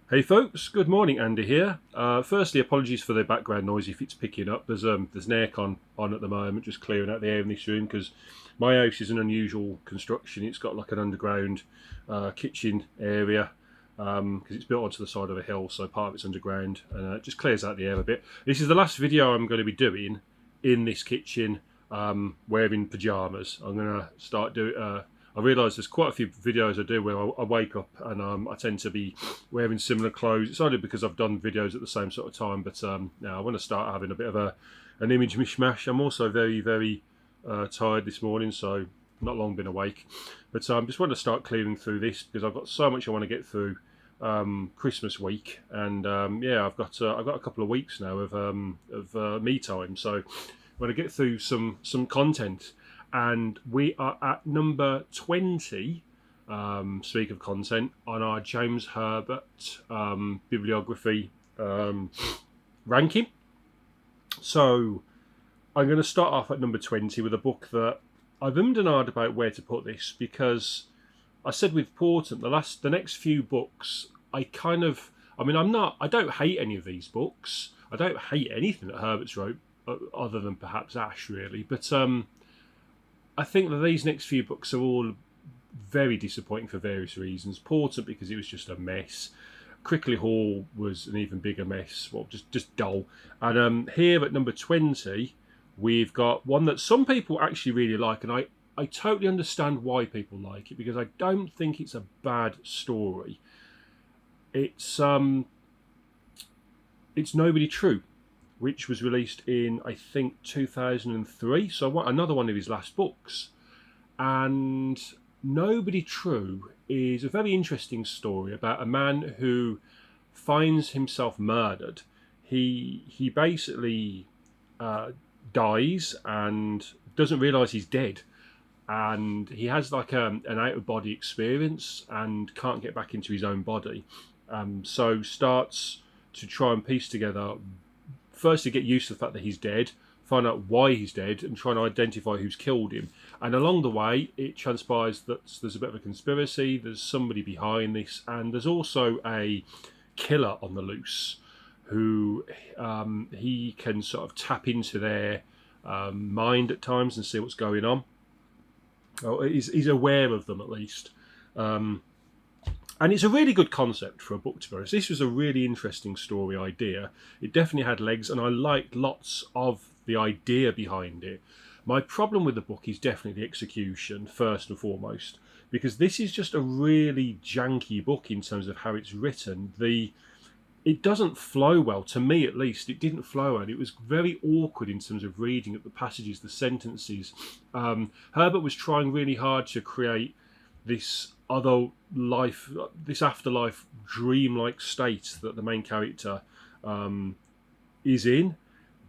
Hey folks, good morning. Andy here. Firstly, apologies for the background noise if it's picking up. There's an aircon on at the moment, just clearing out the air in this room because my house is an unusual construction. It's got like an underground kitchen area because it's built onto the side of a hill, so part of it's underground, and it just clears out the air a bit. This is the last video I'm going to be doing in this kitchen wearing pajamas. I'm going to start doing. I realise there's quite a few videos I do where I wake up and I tend to be wearing similar clothes. It's only because I've done videos at the same sort of time, but now I want to start having a bit of an image mishmash. I'm also very tired this morning, so not long been awake. But just want to start clearing through this because I've got so much I want to get through Christmas week, and yeah, I've got a couple of weeks now of me time, so I want to get through some content. And we are at number 20, speak of content, on our James Herbert bibliography ranking. So I'm going to start off at number 20 with a book that I've ummed and ahed about where to put this, because I said with Portent, the next few books, I don't hate any of these books. I don't hate anything that Herbert's wrote, other than perhaps Ash, really. But I think that these next few books are all very disappointing for various reasons. Portent because it was just a mess. Crickley Hall was an even bigger mess. Well, just dull. And here at number 20, we've got one that some people actually really like, and I totally understand why people like it, because I don't think it's a bad story. It's Nobody True, which was released in, I think, 2003. So another one of his last books. And Nobody True is a very interesting story about a man who finds himself murdered. He basically dies and doesn't realise he's dead. And he has like an out-of-body experience and can't get back into his own body. So starts to try and piece together, firstly get used to the fact that he's dead, find out why he's dead, and try and identify who's killed him. And along the way, it transpires that there's a bit of a conspiracy, there's somebody behind this, and there's also a killer on the loose who he can sort of tap into their mind at times and see what's going on. Oh, he's aware of them, at least. And it's a really good concept for a book, to be honest. This was a really interesting story idea. It definitely had legs, and I liked lots of the idea behind it. My problem with the book is definitely the execution, first and foremost, because this is just a really janky book in terms of how it's written. It doesn't flow well, to me at least. It didn't flow well. It was very awkward in terms of reading at the passages, the sentences. Herbert was trying really hard to create this other life, this afterlife dream-like state that the main character is in,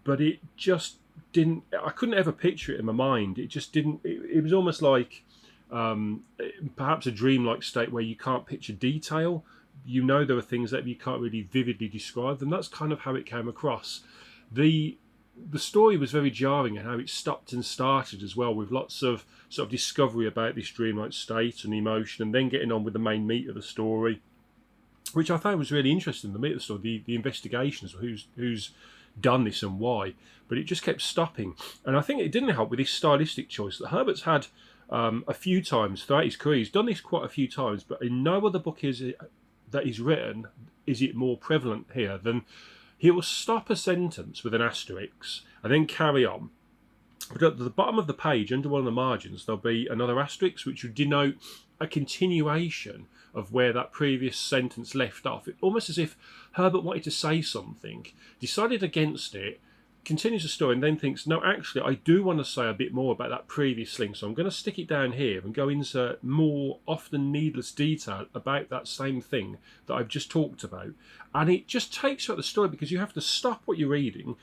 but it just didn't. I couldn't ever picture it in my mind. It just didn't. It was almost like perhaps a dream-like state where you can't picture detail. You know, there are things that you can't really vividly describe them. That's kind of how it came across. The story was very jarring, and how it stopped and started as well, with lots of sort of discovery about this dreamlike state and emotion, and then getting on with the main meat of the story, which I found was really interesting. The meat of the story, the investigations of who's done this and why, but it just kept stopping. And I think it didn't help with this stylistic choice that Herbert's had a few times throughout his career. He's done this quite a few times, but in no other book that he's written is it more prevalent here than he will stop a sentence with an asterisk and then carry on. But at the bottom of the page, under one of the margins, there'll be another asterisk which would denote a continuation of where that previous sentence left off. It, almost as if Herbert wanted to say something, decided against it, continues the story, and then thinks, no, actually, I do want to say a bit more about that previous thing, so I'm going to stick it down here and go into more often needless detail about that same thing that I've just talked about. And it just takes you out the story, because you have to stop what you're reading,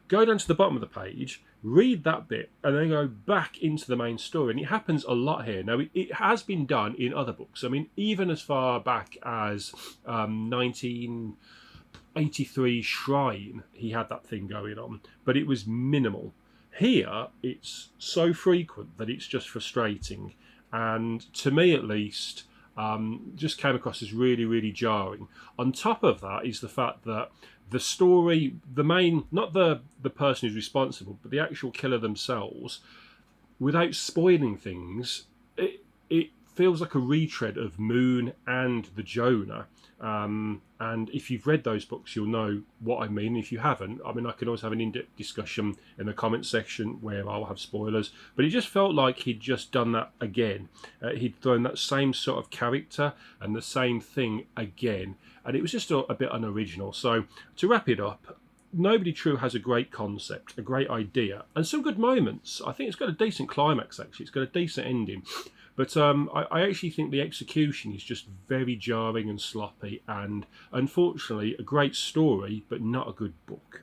go down to the bottom of the page, read that bit, and then go back into the main story. And it happens a lot here. Now, it has been done in other books. I mean, even as far back as 1983 Shrine, he had that thing going on, but it was minimal. Here, it's so frequent that it's just frustrating. And to me, at least, just came across as really, really jarring. On top of that is the fact that the story, the main, not the person who's responsible, but the actual killer themselves, without spoiling things, it feels like a retread of Moon and the Jonah. And if you've read those books, you'll know what I mean. If you haven't, I mean, I can always have an in-depth discussion in the comments section where I'll have spoilers. But it just felt like he'd just done that again. He'd thrown that same sort of character and the same thing again. And it was just a bit unoriginal. So to wrap it up, Nobody True has a great concept, a great idea, and some good moments. I think it's got a decent climax, actually. It's got a decent ending. But I actually think the execution is just very jarring and sloppy, and unfortunately, a great story, but not a good book.